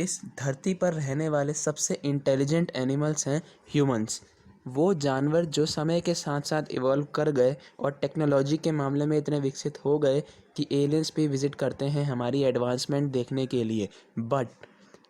इस धरती पर रहने वाले सबसे इंटेलिजेंट एनिमल्स हैं ह्यूमंस। वो जानवर जो समय के साथ साथ इवॉल्व कर गए और टेक्नोलॉजी के मामले में इतने विकसित हो गए कि एलियंस भी विज़िट करते हैं हमारी एडवांसमेंट देखने के लिए। बट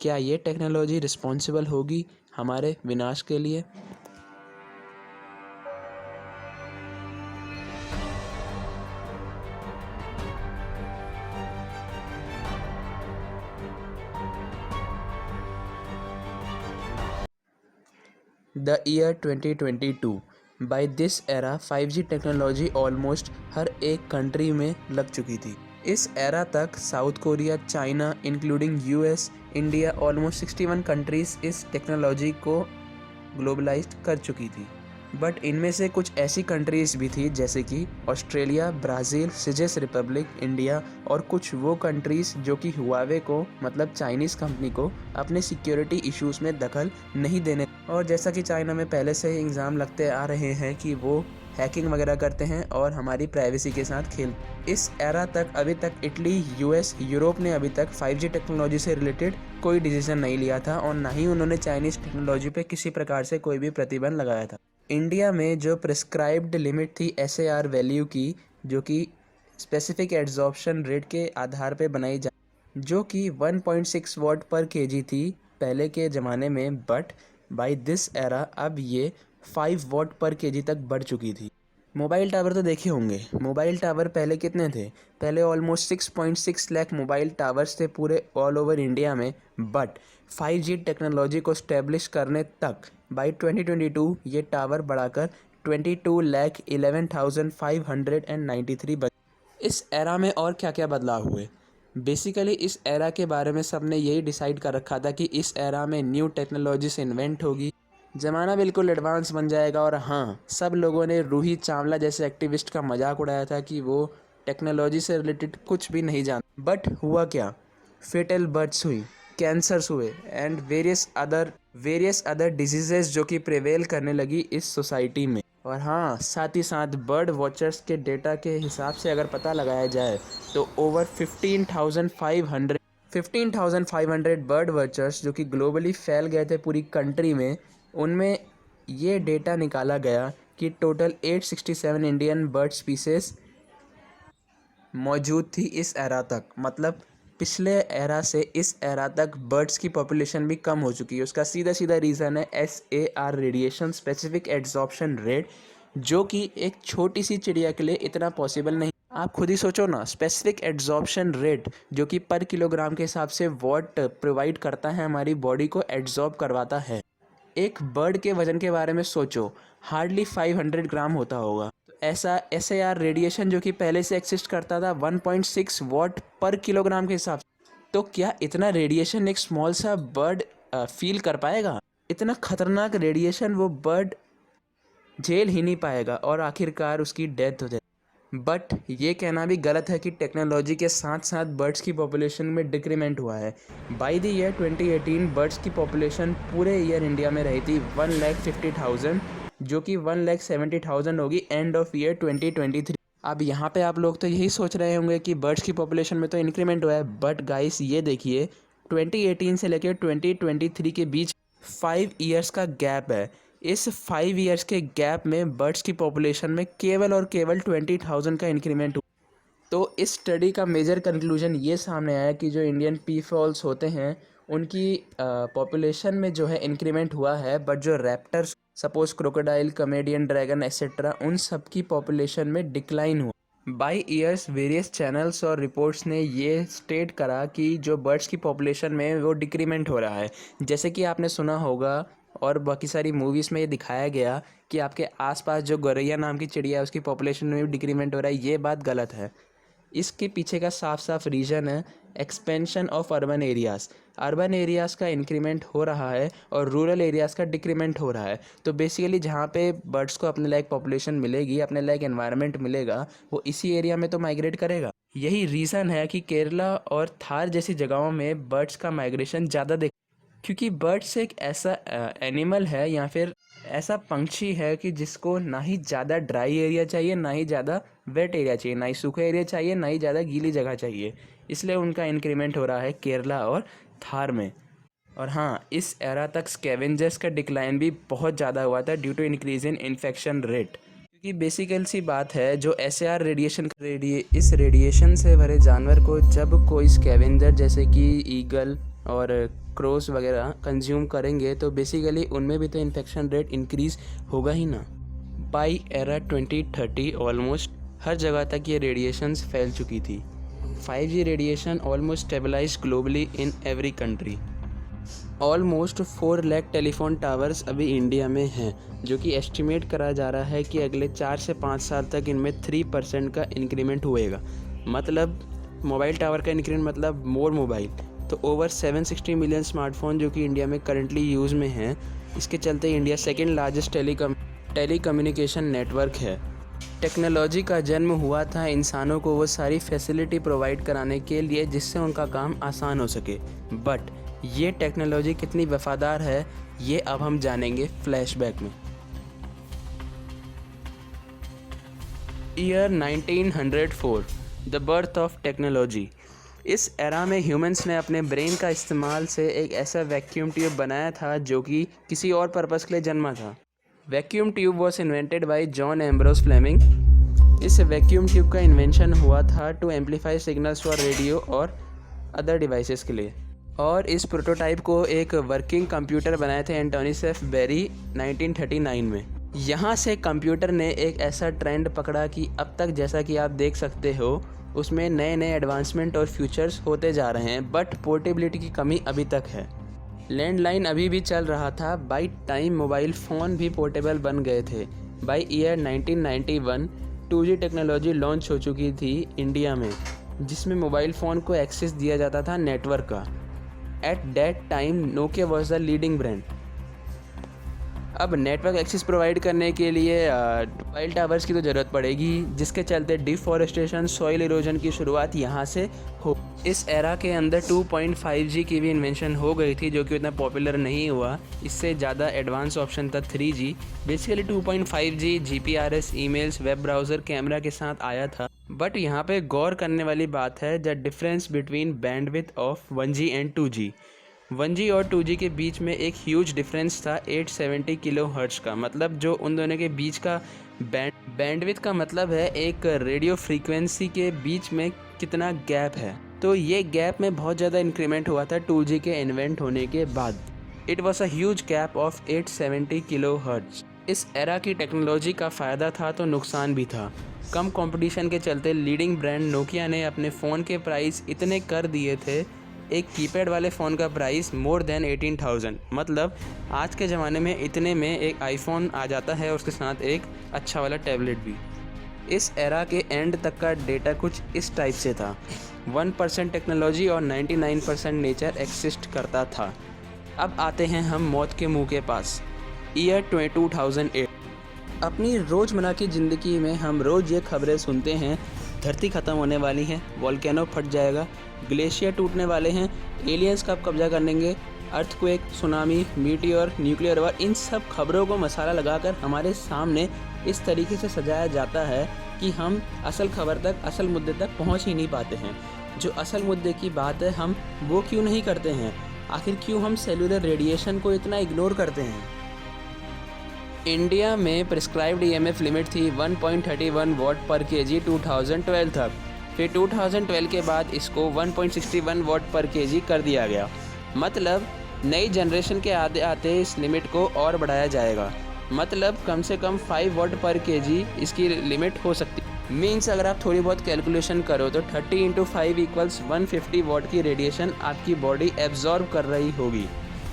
क्या ये टेक्नोलॉजी रिस्पॉन्सिबल होगी हमारे विनाश के लिए? The year 2022। By this era 5G technology almost हर एक कंट्री में लग चुकी थी। इस एरा तक South Korea, China including US, India almost 61 countries इस टेक्नोलॉजी को ग्लोबलाइज्ड कर चुकी थी। बट इनमें से कुछ ऐसी कंट्रीज़ भी थी जैसे कि ऑस्ट्रेलिया, ब्राज़ील, सिजेस रिपब्लिक, इंडिया और कुछ वो कंट्रीज़ जो कि हुआवे को मतलब चाइनीज़ कंपनी को अपने सिक्योरिटी इश्यूज़ में दखल नहीं देने। और जैसा कि चाइना में पहले से ही इल्ज़ाम लगते आ रहे हैं कि वो हैकिंग वगैरह करते हैं और हमारी प्राइवेसी के साथ खेल। इस एरा तक अभी तक इटली, यूएस, यूरोप ने अभी तक 5G टेक्नोलॉजी से रिलेटेड कोई डिसीजन नहीं लिया था और ना ही उन्होंने चाइनीज़ टेक्नोलॉजी पे किसी प्रकार से कोई भी प्रतिबंध लगाया था। इंडिया में जो प्रिस्क्राइब्ड लिमिट थी SAR वैल्यू की, जो कि स्पेसिफिक एड्जॉर्प्शन रेट के आधार पे बनाई जा, जो कि 1.6 वॉट पर केजी थी पहले के ज़माने में, बट बाय दिस एरा अब ये 5 वॉट पर केजी तक बढ़ चुकी थी। मोबाइल टावर तो देखे होंगे, मोबाइल टावर पहले कितने थे? पहले ऑलमोस्ट 6.6 लाख मोबाइल टावर्स थे पूरे ऑल ओवर इंडिया में। बट 5G टेक्नोलॉजी को स्टैब्लिश करने तक बाय 2022 ये टावर बढ़ाकर 22,11,593 बन। इस एरा में और क्या क्या बदलाव हुए? बेसिकली इस एरा के बारे में सबने यही डिसाइड कर रखा था कि इस एरा में न्यू टेक्नोलॉजीज इन्वेंट होगी, ज़माना बिल्कुल एडवांस बन जाएगा। और हाँ, सब लोगों ने रूही चावला जैसे एक्टिविस्ट का मजाक उड़ाया था कि वो टेक्नोलॉजी से रिलेटेड कुछ भी नहीं जानते। बट हुआ क्या? फेटल बर्थ्स हुई, कैंसर्स हुए एंड वेरियस अदर डिजीजेस जो कि प्रिवेल करने लगी इस सोसाइटी में। और हाँ, साथ ही साथ बर्ड वॉचर्स के डेटा के हिसाब से अगर पता लगाया जाए तो ओवर 15,500 बर्ड वॉचर्स जो कि ग्लोबली फैल गए थे पूरी कंट्री में, उनमें ये डेटा निकाला गया कि टोटल 867 इंडियन बर्ड स्पीसीज मौजूद थी इस एरा तक। मतलब पिछले एरा से इस एरा तक बर्ड्स की पॉपुलेशन भी कम हो चुकी है। उसका सीधा सीधा रीज़न है SAR radiation, specific adsorption rate, जो कि एक छोटी सी चिड़िया के लिए इतना पॉसिबल नहीं। आप खुद ही सोचो ना, स्पेसिफिक एड्जॉर्प्शन रेट जो कि पर किलोग्राम के हिसाब से वॉट प्रोवाइड करता है, हमारी बॉडी को एड्जॉर्ब करवाता है। एक बर्ड के वजन के बारे में सोचो, हार्डली 500 ग्राम होता होगा। तो ऐसा SAR रेडिएशन जो कि पहले से एक्सिस्ट करता था 1.6 वॉट पर किलोग्राम के हिसाब से, तो क्या इतना रेडिएशन एक स्मॉल सा बर्ड फील कर पाएगा? इतना खतरनाक रेडिएशन वो बर्ड झेल ही नहीं पाएगा और आखिरकार उसकी डेथ हो जाए। बट ये कहना भी गलत है कि टेक्नोलॉजी के साथ साथ बर्ड्स की पॉपुलेशन में डिक्रीमेंट हुआ है। बाय द ईयर 2018 बर्ड्स की पॉपुलेशन पूरे ईयर इंडिया में रही थी 1,50,000, जो कि 1,70,000 होगी एंड ऑफ ईयर 2023। अब यहाँ पे आप लोग तो यही सोच रहे होंगे कि बर्ड्स की पॉपुलेशन में तो इंक्रीमेंट हुआ है, बट गाइस ये देखिए 2018 से लेकर 2023 के बीच 5 ईयर्स का गैप है। इस 5 ईयर्स के गैप में बर्ड्स की पॉपुलेशन में केवल और केवल 20,000 का इंक्रीमेंट हुआ। तो इस स्टडी का मेजर कंक्लूजन ये सामने आया कि जो इंडियन पीफॉल्स होते हैं उनकी पॉपुलेशन में जो है इंक्रीमेंट हुआ है, बट जो raptors, suppose crocodile, comedian dragon etcetera, उन सब की पॉपुलेशन में डिक्लाइन हुआ। बाई ईयर्स वेरियस चैनल्स और रिपोर्ट्स ने ये स्टेट करा कि जो बर्ड्स की पॉपुलेशन में वो डिक्रीमेंट हो रहा है। जैसे कि आपने सुना होगा और बाकी सारी मूवीज़ में ये दिखाया गया कि आपके आसपास जो गौरैया नाम की चिड़िया है उसकी पॉपुलेशन में भी डिक्रीमेंट हो रहा है। ये बात गलत है। इसके पीछे का साफ साफ रीज़न है expansion of urban areas. Urban areas का इंक्रीमेंट हो रहा है और रूरल एरियाज़ का डिक्रीमेंट हो रहा है। तो बेसिकली जहाँ पे बर्ड्स को अपने लायक पॉपुलेशन मिलेगी, अपने लायक एनवायरनमेंट मिलेगा, वो इसी एरिया में तो माइग्रेट करेगा। यही रीज़न है कि केरला और थार जैसी जगहों में बर्ड्स का माइग्रेशन ज़्यादा देख, क्योंकि बर्ड्स एक ऐसा एनिमल है या फिर ऐसा पंछी है कि जिसको ना ही ज़्यादा ड्राई एरिया चाहिए, ना ही ज़्यादा वेट एरिया चाहिए, ना ही सूखा एरिया चाहिए, ना ही ज़्यादा गीली जगह चाहिए। इसलिए उनका इंक्रीमेंट हो रहा है केरला और थार में। और हाँ, इस एरा तक स्कैवेंजर्स का डिक्लाइन भी बहुत ज़्यादा हुआ था due to increase in infection rate. क्योंकि बेसिकल सी बात है, जो SAR रेडिएशन इस रेडिएशन से भरे जानवर को जब कोई स्कैवेंजर जैसे कि ईगल और क्रोस वगैरह कंज्यूम करेंगे तो बेसिकली उनमें भी तो इन्फेक्शन रेट इंक्रीज़ होगा ही ना। बाई एरा 2030 ऑलमोस्ट हर जगह तक ये रेडिएशंस फैल चुकी थी। 5G radiation almost stabilise globally in every country. Almost 4 lakh telephone towers अभी इंडिया में हैं, जो कि एस्टिमेट करा जा रहा है कि अगले 4 से 5 साल तक इनमें 3% का इंक्रीमेंट होएगा। मतलब मोबाइल टावर का इंक्रीमेंट मतलब मोर मोबाइल। तो ओवर 760 मिलियन स्मार्टफोन जो कि इंडिया में करंटली यूज़ में हैं। इसके चलते India second largest telecommunication network है। टेक्नोलॉजी का जन्म हुआ था इंसानों को वो सारी फैसिलिटी प्रोवाइड कराने के लिए जिससे उनका काम आसान हो सके। बट ये टेक्नोलॉजी कितनी वफादार है, ये अब हम जानेंगे फ्लैशबैक में। Year 1904, the birth of technology. इस एरा में ह्यूमंस ने अपने ब्रेन का इस्तेमाल से एक ऐसा वैक्यूम ट्यूब बनाया था जो कि किसी और पर्पस के लिए जन्मा था। Vacuum tube was invented by John Ambrose Fleming. इस वैक्यूम ट्यूब का इन्वेंशन हुआ था to amplify signals for radio और अदर डिवाइसेस के लिए। और इस प्रोटोटाइप को एक वर्किंग कंप्यूटर बनाए थे एंटोनी सेफ बेरी 1939 में। यहाँ से कंप्यूटर ने एक ऐसा ट्रेंड पकड़ा कि अब तक जैसा कि आप देख सकते हो उसमें नए नए एडवांसमेंट और फीचर्स होते जा रहे हैं, बट पोर्टेबिलिटी की कमी अभी तक है। लैंडलाइन अभी भी चल रहा था। बाई टाइम मोबाइल फ़ोन भी पोर्टेबल बन गए थे। By year 1991 2G technology launch हो चुकी थी इंडिया में, जिसमें मोबाइल फ़ोन को एक्सेस दिया जाता था नेटवर्क का। At that time Nokia was the leading brand. अब नेटवर्क एक्सेस प्रोवाइड करने के लिए मोबाइल टावर्स की तो ज़रूरत पड़ेगी, जिसके चलते डिफॉरेस्टेशन, सॉइल इरोजन की शुरुआत यहाँ से हो। इस एरा के अंदर 2.5G की भी इन्वेंशन हो गई थी, जो कि उतना पॉपुलर नहीं हुआ। इससे ज़्यादा एडवांस ऑप्शन था 3G। Basically 2.5G GPRS, emails, web browser, camera के साथ आया था। बट यहाँ पे गौर करने वाली बात है the difference between bandwidth of 1G and 2G। 1G और 2G के बीच में एक ह्यूज डिफरेंस था 870 किलो हर्ट्ज का। मतलब जो उन दोनों के बीच का बैंडविड्थ का मतलब है एक रेडियो फ्रीक्वेंसी के बीच में कितना गैप है। तो ये गैप में बहुत ज़्यादा इंक्रीमेंट हुआ था 2G के इन्वेंट होने के बाद। It was a huge gap of 870 kilo hertz. इस एरा की टेक्नोलॉजी का फ़ायदा था तो नुकसान भी था। कम कंपटीशन के चलते लीडिंग ब्रांड नोकिया ने अपने फ़ोन के प्राइस इतने कर दिए थे, एक कीपैड वाले फ़ोन का प्राइस मोर देन 18,000। मतलब आज के ज़माने में इतने में एक आईफोन आ जाता है और उसके साथ एक अच्छा वाला टैबलेट भी। इस एरा के एंड तक का डेटा कुछ इस टाइप से था। 1% टेक्नोलॉजी और 99% नेचर एक्सिस्ट करता था। अब आते हैं हम मौत के मुंह के पास। ईयर 2008। अपनी रोज़मर्रा की ज़िंदगी में हम रोज़ ये खबरें सुनते हैं, धरती ख़त्म होने वाली है, वोल्केनो फट जाएगा, ग्लेशियर टूटने वाले हैं, एलियंस कब कब्जा करेंगे, earthquake, tsunami, meteor, nuclear war. इन सब खबरों को मसाला लगाकर हमारे सामने इस तरीके से सजाया जाता है कि हम असल खबर तक, असल मुद्दे तक पहुंच ही नहीं पाते हैं। जो असल मुद्दे की बात है हम वो क्यों नहीं करते हैं? आखिर क्यों हम सेलुलर रेडिएशन को इतना इग्नोर करते हैं? इंडिया में प्रिस्क्राइब्ड EMF लिमिट थी 1.31 वॉट पर केजी 2012 तक। फिर 2012 के बाद इसको 1.61 वॉट पर केजी कर दिया गया। मतलब नई जनरेशन के आते आते इस लिमिट को और बढ़ाया जाएगा। मतलब कम से कम 5 वॉट पर केजी इसकी लिमिट हो सकती है। मीन्स अगर आप थोड़ी बहुत कैलकुलेशन करो तो 30 × 5 = 150 वॉट की रेडिएशन आपकी बॉडी एब्जॉर्ब कर रही होगी।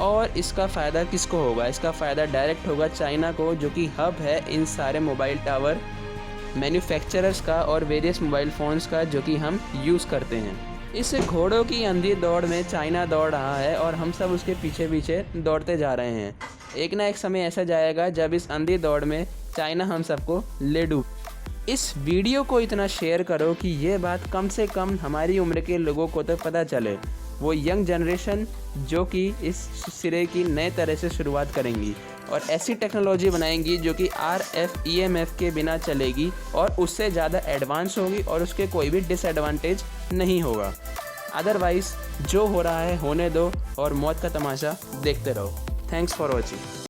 और इसका फ़ायदा किसको होगा? इसका फ़ायदा डायरेक्ट होगा चाइना को, जो कि हब है इन सारे मोबाइल टावर मैन्युफैक्चरर्स का और वेरियस मोबाइल फ़ोन्स का जो कि हम यूज़ करते हैं। इस घोड़ों की अंधी दौड़ में चाइना दौड़ रहा है और हम सब उसके पीछे पीछे दौड़ते जा रहे हैं। एक ना एक समय ऐसा जाएगा जब इस अंधी दौड़ में चाइना हम सबको ले डूब। इस वीडियो को इतना शेयर करो कि ये बात कम से कम हमारी उम्र के लोगों को तो पता चले, वो यंग जनरेशन जो कि इस सिरे की नए तरह से शुरुआत करेंगी और ऐसी टेक्नोलॉजी बनाएंगी जो कि RF EMF के बिना चलेगी और उससे ज़्यादा एडवांस होगी और उसके कोई भी डिसएडवांटेज नहीं होगा। अदरवाइज़ जो हो रहा है होने दो और मौत का तमाशा देखते रहो। Thanks for watching.